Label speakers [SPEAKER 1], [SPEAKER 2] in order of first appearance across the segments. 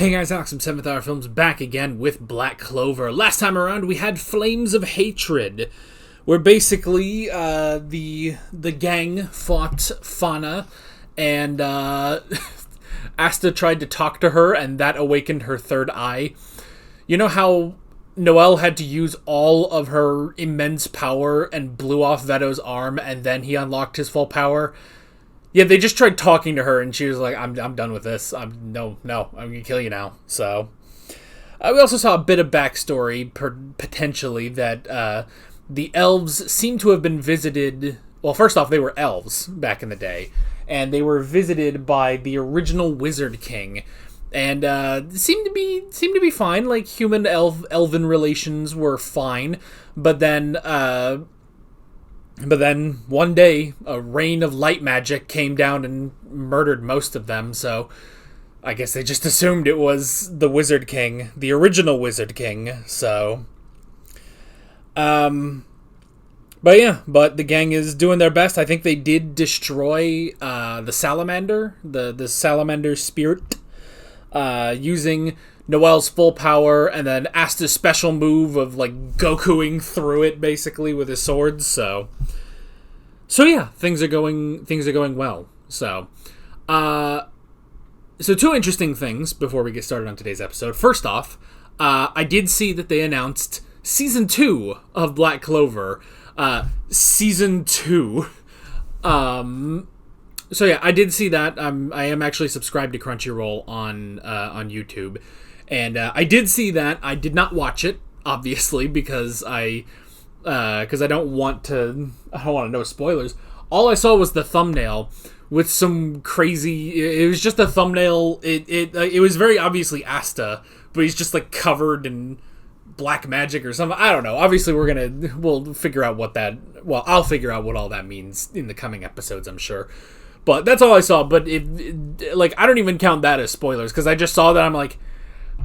[SPEAKER 1] Hey guys, Alex from 7th Hour Films back again with Black Clover. Last time around we had Flames of Hatred, where basically the gang fought Fauna, and Asta tried to talk to her, and that awakened her third eye. You know how Noelle had to use all of her immense power and blew off Veto's arm, and then he unlocked his full power? Yeah, they just tried talking to her, and she was like, I'm done with this. I'm gonna kill you now. So, we also saw a bit of backstory, potentially, that the elves seem to have been visited. Well, first off, they were elves back in the day, and they were visited by the original Wizard King, and seemed to be fine. Like, human elven relations were fine, but then one day, a rain of light magic came down and murdered most of them, so I guess they just assumed it was the Wizard King, the original Wizard King, so... But the gang is doing their best. I think they did destroy the salamander, the salamander spirit, using Noelle's full power, and then Asta's special move of, like, Gokuing through it, basically, with his swords, so yeah, things are going well. So two interesting things before we get started on today's episode. First off, I did see that they announced Season 2 of Black Clover. Season 2. So yeah, I did see that. I am actually subscribed to Crunchyroll on YouTube. And I did see that. I did not watch it, obviously, because I don't want to know spoilers. All I saw was the thumbnail with some crazy. It was just a thumbnail. It was very obviously Asta, but he's just like covered in black magic or something. I don't know. Obviously, we'll figure out what that. Well, I'll figure out what all that means in the coming episodes, I'm sure. But that's all I saw. But I don't even count that as spoilers, because I just saw that. I'm like,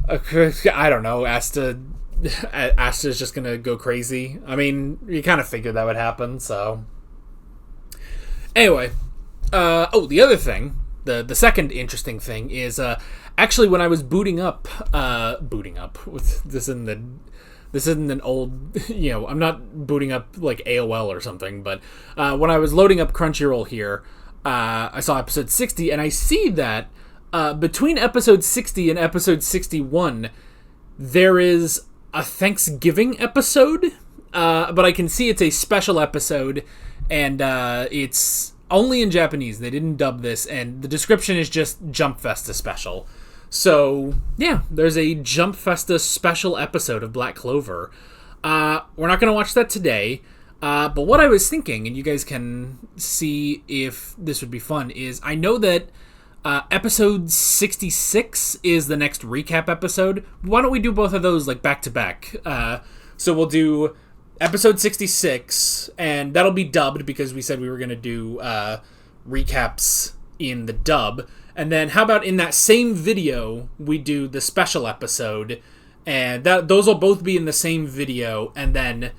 [SPEAKER 1] I don't know. Asta's just gonna go crazy. I mean, you kind of figured that would happen, so... Anyway. The other thing, the second interesting thing is, actually when I was booting up, with this isn't an old, I'm not booting up like AOL or something, but when I was loading up Crunchyroll here, I saw episode 60, and I see that between episode 60 and episode 61, there is a Thanksgiving episode, but I can see it's a special episode, and it's only in Japanese. They didn't dub this, and the description is just Jump Festa special. So, yeah, there's a Jump Festa special episode of Black Clover. We're not going to watch that today, but what I was thinking, and you guys can see if this would be fun, is I know that episode 66 is the next recap episode. Why don't we do both of those like back to back? So we'll do episode 66, and that'll be dubbed because we said we were going to do recaps in the dub. And then how about in that same video we do the special episode, and those will both be in the same video, and then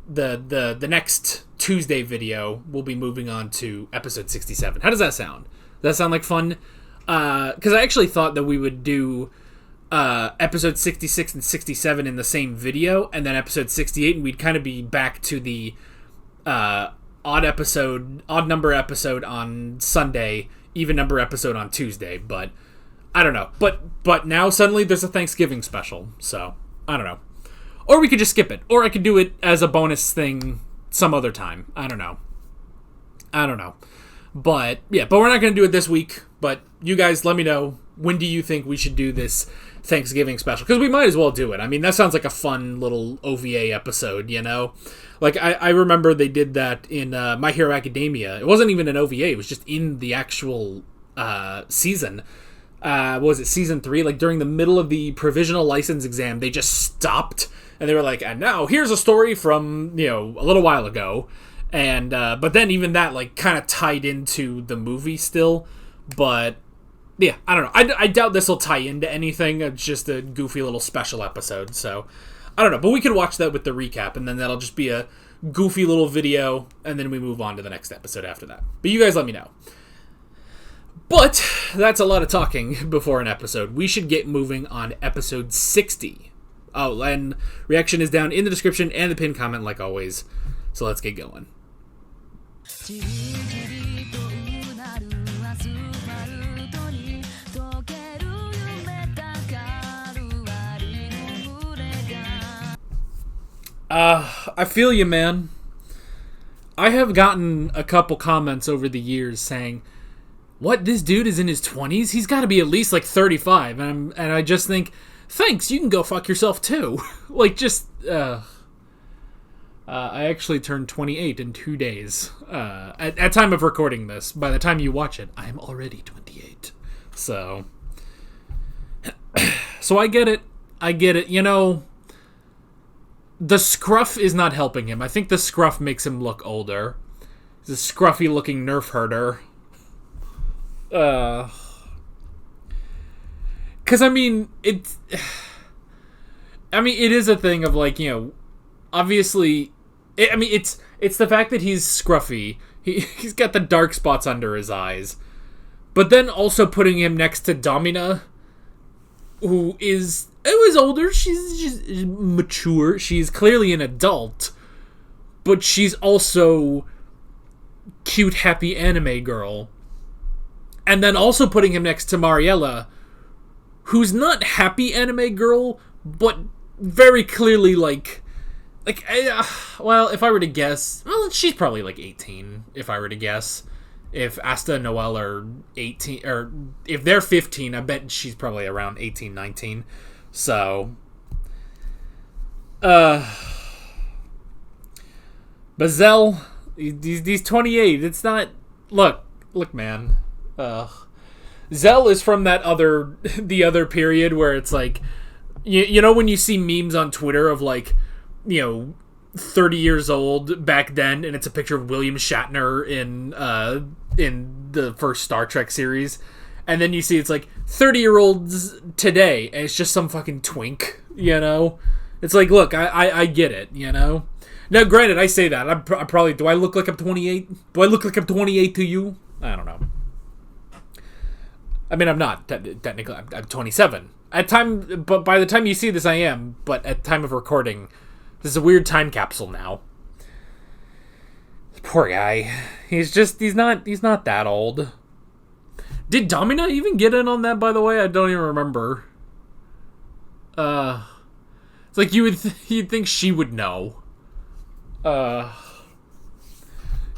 [SPEAKER 1] the next Tuesday video we'll be moving on to episode 67. How does that sound? Does that sound like fun? Because I actually thought that we would do episode 66 and 67 in the same video, and then episode 68, and we'd kind of be back to the odd number episode on Sunday, even number episode on Tuesday. But I don't know. But now suddenly there's a Thanksgiving special, so I don't know. Or we could just skip it, or I could do it as a bonus thing some other time. I don't know. But yeah, but we're not going to do it this week. But you guys let me know, when do you think we should do this Thanksgiving special? Because we might as well do it. I mean, that sounds like a fun little OVA episode, Like, I remember they did that in My Hero Academia. It wasn't even an OVA. It was just in the actual season. What was it, season 3? Like, during the middle of the provisional license exam, they just stopped. And they were like, and now here's a story from, a little while ago. And but then even that, like, kind of tied into the movie still. But yeah, I don't know. I doubt this will tie into anything. It's just a goofy little special episode. So I don't know. But we could watch that with the recap, and then that'll just be a goofy little video, and then we move on to the next episode after that. But you guys let me know. But that's a lot of talking before an episode. We should get moving on episode 60. Oh, and reaction is down in the description and the pinned comment like always. So let's get going. I feel you, man. I have gotten a couple comments over the years saying, what, this dude is in his 20s? He's got to be at least like 35. And I just think, thanks, you can go fuck yourself too. Like, just, I actually turned 28 in 2 days. At time of recording this, by the time you watch it, I am already 28. So I get it. You know, the scruff is not helping him. I think the scruff makes him look older. He's a scruffy looking nerf herder. Cause I mean, it is a thing of like, you know, obviously, it's the fact that he's scruffy. He's got the dark spots under his eyes, but then also putting him next to Domina, who is older. She's mature. She's clearly an adult, but she's also cute, happy anime girl. And then also putting him next to Mariella, who's not happy anime girl, but very clearly well, if I were to guess, well, she's probably like 18, if I were to guess. If Asta and Noelle are 18, or if they're 15, I bet she's probably around 18, 19. So, Bazelle, he's 28. It's not, look, man. Zell is from the other period where it's like, you know when you see memes on Twitter of like, you know, 30 years old back then, and it's a picture of William Shatner in the first Star Trek series, and then you see it's like 30-year-olds today, and it's just some fucking twink, you know? It's like, look, I get it, you know? Now, granted, I say that, I probably, do I look like I'm 28? Do I look like I'm 28 to you? I don't know. I mean, I'm not, technically, I'm 27. But by the time you see this, I am, but at time of recording, this is a weird time capsule now. Poor guy. He's not that old. Did Domina even get in on that, by the way? I don't even remember. It's like you'd think she would know.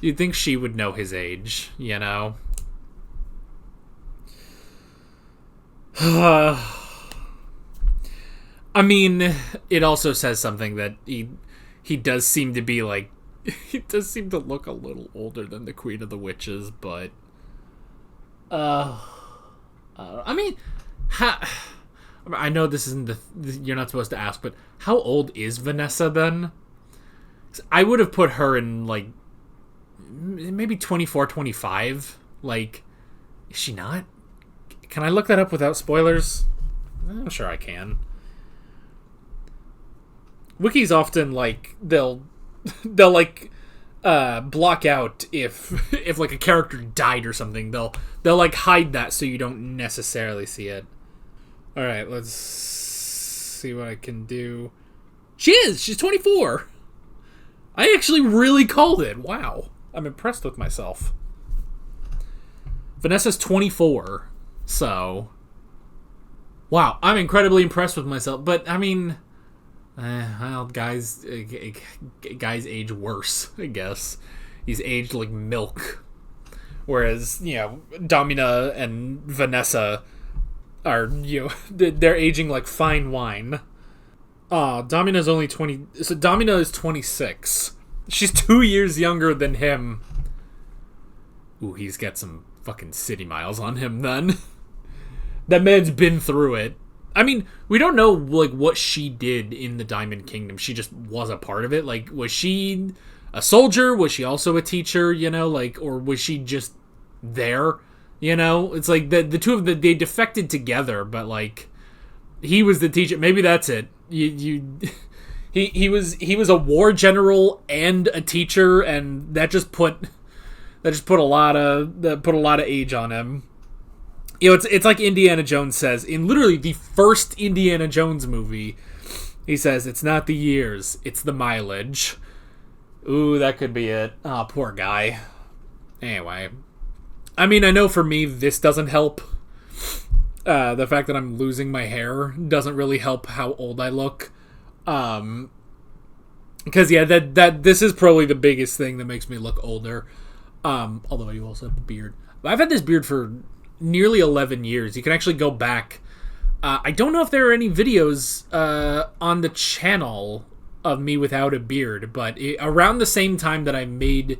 [SPEAKER 1] You'd think she would know his age, you know? I mean, it also says something that he does seem to be like, he does seem to look a little older than the Queen of the Witches, but I mean, I know this isn't you're not supposed to ask, but how old is Vanessa then? I would have put her in like maybe 24, 25. Like, is she not? Can I look that up without spoilers? I'm sure I can. Wikis often like they'll like block out if like a character died or something. They'll like hide that so you don't necessarily see it. All right, let's see what I can do. She's 24. I actually really called it. Wow. I'm impressed with myself. Vanessa's 24. So, wow, I'm incredibly impressed with myself. But I mean, well, guys age worse, I guess. He's aged like milk, whereas, you know, Domina and Vanessa are, you know, they're aging like fine wine. Domina's only 20. So Domina is 26. She's 2 years younger than him. Ooh, he's got some fucking city miles on him then. That man's been through it. I mean, we don't know like what she did in the Diamond Kingdom. She just was a part of it. Like, was she a soldier? Was she also a teacher? You know, like, or was she just there? You know, it's like the two of them, they defected together, but like he was the teacher. Maybe that's it. He was a war general and a teacher, and that just put a lot of age on him. It's like Indiana Jones says in literally the first Indiana Jones movie. He says, "It's not the years, it's the mileage." Ooh, that could be it. Oh, poor guy. Anyway, I mean, I know for me this doesn't help. The fact that I'm losing my hair doesn't really help how old I look. Because that this is probably the biggest thing that makes me look older. Although I also have a beard. I've had this beard for nearly 11 years. You can actually go back. I don't know if there are any videos on the channel of me without a beard, but around the same time that I made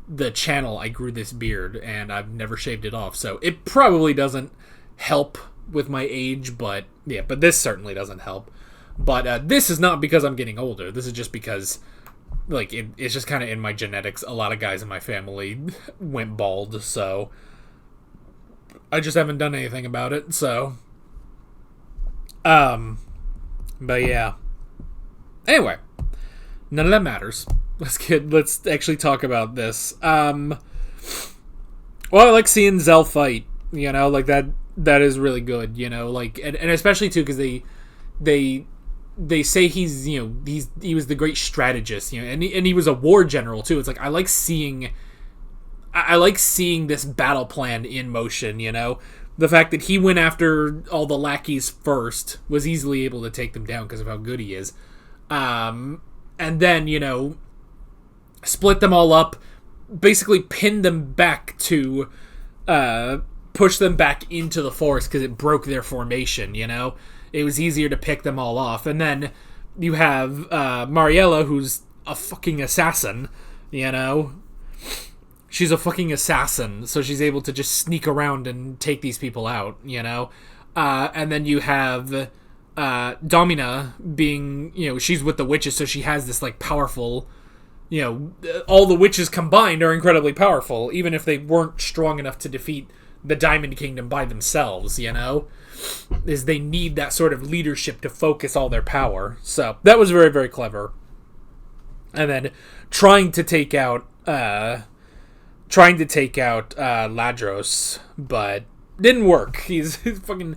[SPEAKER 1] the channel, I grew this beard, and I've never shaved it off. So it probably doesn't help with my age, but this certainly doesn't help. But this is not because I'm getting older. This is just because, like, it's just kind of in my genetics. A lot of guys in my family went bald, so I just haven't done anything about it, so. But yeah. Anyway, none of that matters. Let's actually talk about this. Well, I like seeing Zell fight, like that is really good, like, and especially too, because they say he was the great strategist, and he was a war general too. It's like, I like seeing this battle plan in motion, The fact that he went after all the lackeys first, was easily able to take them down because of how good he is. And then, split them all up, basically pin them back to push them back into the forest because it broke their formation, It was easier to pick them all off. And then you have Mariella, who's a fucking assassin, She's a fucking assassin, so she's able to just sneak around and take these people out, And then you have Domina being, she's with the witches, so she has this, like, powerful, all the witches combined are incredibly powerful, even if they weren't strong enough to defeat the Diamond Kingdom by themselves, is they need that sort of leadership to focus all their power. So that was very, very clever. And then trying to take out Ladros, but didn't work. He's fucking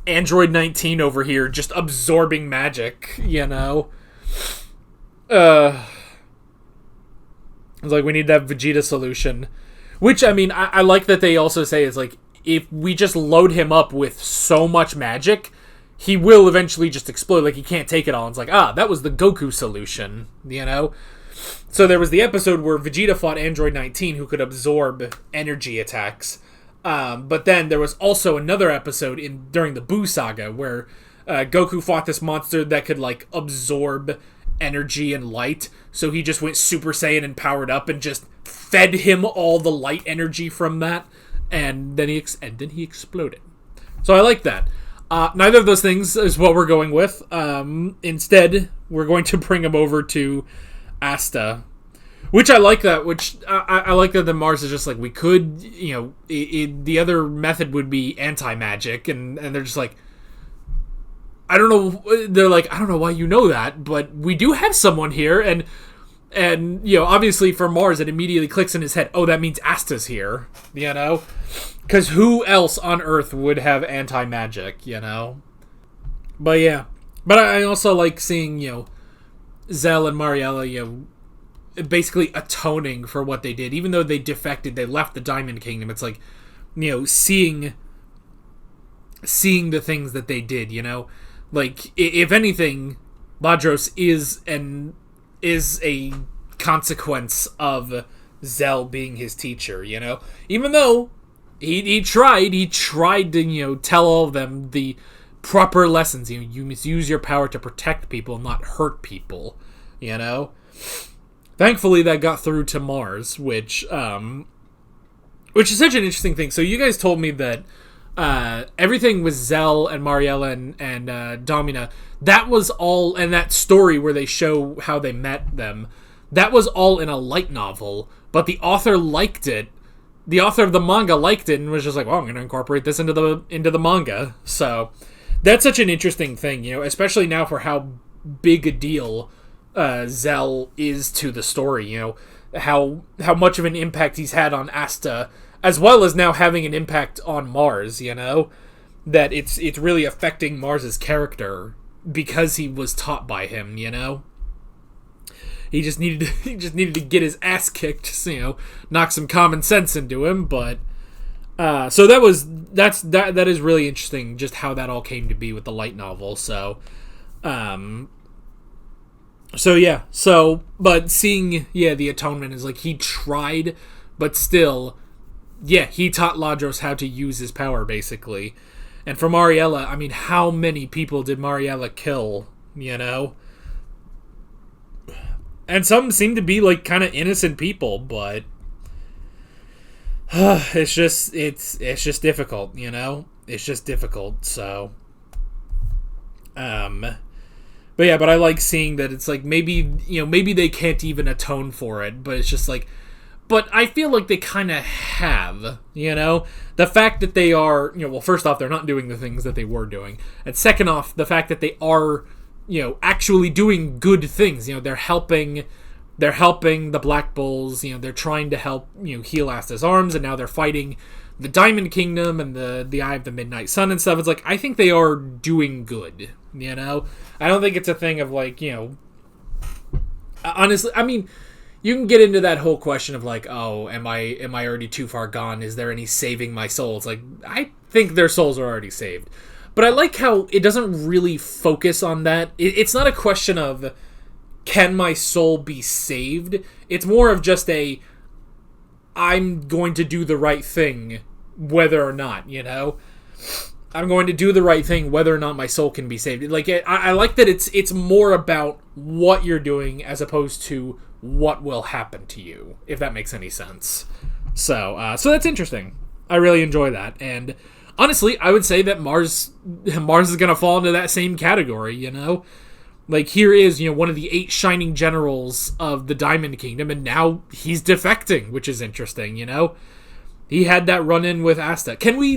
[SPEAKER 1] Android 19 over here, just absorbing magic, It's like, we need that Vegeta solution. Which, I mean, I like that they also say is like, if we just load him up with so much magic, he will eventually just explode. Like, he can't take it all. It's like, that was the Goku solution, So there was the episode where Vegeta fought Android 19, who could absorb energy attacks. But then there was also another episode during the Buu saga where Goku fought this monster that could, like, absorb energy and light. So he just went Super Saiyan and powered up and just fed him all the light energy from that. And then he exploded. So I like that. Neither of those things is what we're going with. Instead, we're going to bring him over to Asta, which I like that. Which I like that the Mars is just like, we could, the other method would be anti-magic, and they're just like, I don't know. They're like, I don't know why you know that, but we do have someone here, and obviously for Mars, it immediately clicks in his head. Oh, that means Asta's here, because who else on Earth would have anti-magic, But yeah, but I also like seeing Zell and Mariella, basically atoning for what they did. Even though they defected, they left the Diamond Kingdom. It's like, seeing the things that they did, Like, if anything, Ladros is a consequence of Zell being his teacher, Even though he tried to, tell all of them the proper lessons. You must use your power to protect people, not hurt people, Thankfully, that got through to Mars, which is such an interesting thing. So you guys told me that everything with Zell and Mariella and Domina, that was all, and that story where they show how they met them, that was all in a light novel, but the author liked it. The author of the manga liked it and was just like, well, I'm going to incorporate this into the manga. So that's such an interesting thing, especially now for how big a deal Zell is to the story, how much of an impact he's had on Asta as well as now having an impact on Mars, you know? That it's really affecting Mars's character because he was taught by him, you know? He just needed to get his ass kicked, so, you know, knock some common sense into him, but so that is really interesting, just how that all came to be with the light novel. So but seeing the Atonement is like he tried, but still, he taught Ladros how to use his power basically. And for Mariella, I mean, how many people did Mariella kill? You know. And some seem to be, like, kind of innocent people, but it's just difficult, you know? It's just difficult, so. But I like seeing that it's like, maybe they can't even atone for it, but it's just like, but I feel like they kind of have, you know? The fact that they are, well, first off, they're not doing the things that they were doing. And second off, the fact that they are, actually doing good things. They're helping the Black Bulls. They're trying to help, heal Asta's arms, and now they're fighting the Diamond Kingdom and the Eye of the Midnight Sun and stuff. It's like, I think they are doing good, I don't think it's a thing of like, honestly, I mean, you can get into that whole question of like, oh, am I already too far gone? Is there any saving my soul? It's like, I think their souls are already saved. But I like how it doesn't really focus on that. It's not a question of, can my soul be saved? It's more of just I'm going to do the right thing, whether or not, I'm going to do the right thing, whether or not my soul can be saved. Like, I like that it's more about what you're doing as opposed to what will happen to you, if that makes any sense. So that's interesting. I really enjoy that, and honestly, I would say that Mars is going to fall into that same category, Like, here is, one of the 8 shining generals of the Diamond Kingdom, and now he's defecting, which is interesting, He had that run-in with Asta. Can we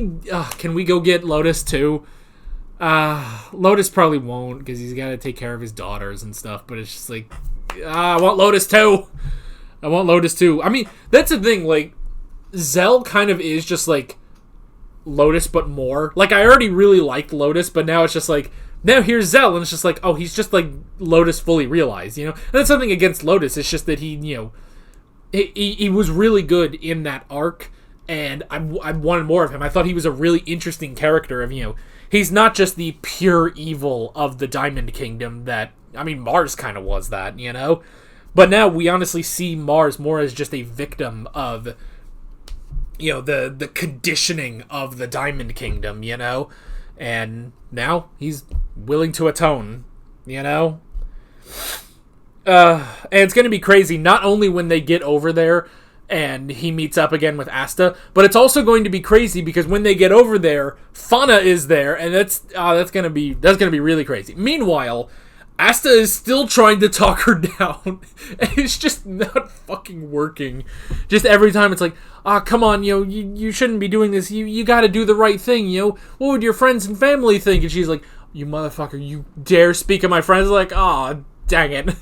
[SPEAKER 1] go get Lotus, too? Lotus probably won't, because he's got to take care of his daughters and stuff, but it's just like, I want Lotus, too! I mean, that's the thing, like, Zell kind of is just, like, Lotus, but more. Like, I already really liked Lotus, but now it's just like, now here's Zell, and it's just like, oh, he's just like Lotus fully realized, And that's something against Lotus. It's just that he was really good in that arc, and I wanted more of him. I thought he was a really interesting character of, he's not just the pure evil of the Diamond Kingdom that, I mean, Mars kind of was that, But now we honestly see Mars more as just a victim of, the conditioning of the Diamond Kingdom, And now he's willing to atone, And it's going to be crazy, not only when they get over there and he meets up again with Asta, but it's also going to be crazy because when they get over there, Fauna is there, and that's going to be really crazy. Meanwhile, Asta is still trying to talk her down, and it's just not fucking working. Just every time it's like, come on, you shouldn't be doing this. You got to do the right thing, What would your friends and family think? And she's like, you motherfucker, you dare speak of my friends? Like, dang it.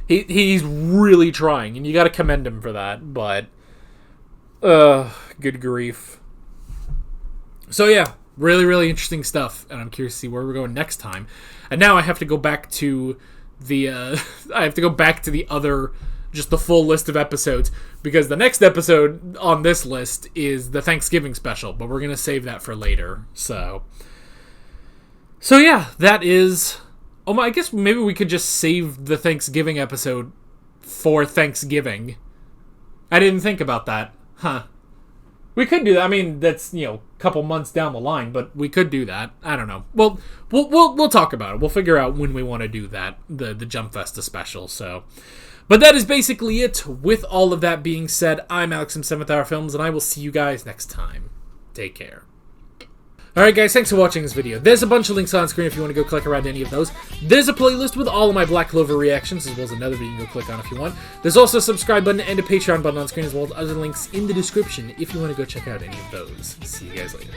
[SPEAKER 1] He's really trying, and you got to commend him for that. But, good grief. So yeah, really, really interesting stuff, and I'm curious to see where we're going next time. And now I have to go back to the other, just the full list of episodes, because the next episode on this list is the Thanksgiving special, but we're going to save that for later. So yeah, that is... Oh my, I guess maybe we could just save the Thanksgiving episode for Thanksgiving. I didn't think about that. Huh. We could do that. I mean, that's, a couple months down the line, but we could do that. I don't know. Well, we'll talk about it. We'll figure out when we want to do that, the Jump Festa special, so... But that is basically it. With all of that being said, I'm Alex from 7th Hour Films, and I will see you guys next time. Take care. Alright guys, thanks for watching this video. There's a bunch of links on screen if you want to go click around any of those. There's a playlist with all of my Black Clover reactions, as well as another video you can go click on if you want. There's also a subscribe button and a Patreon button on screen, as well as other links in the description if you want to go check out any of those. See you guys later.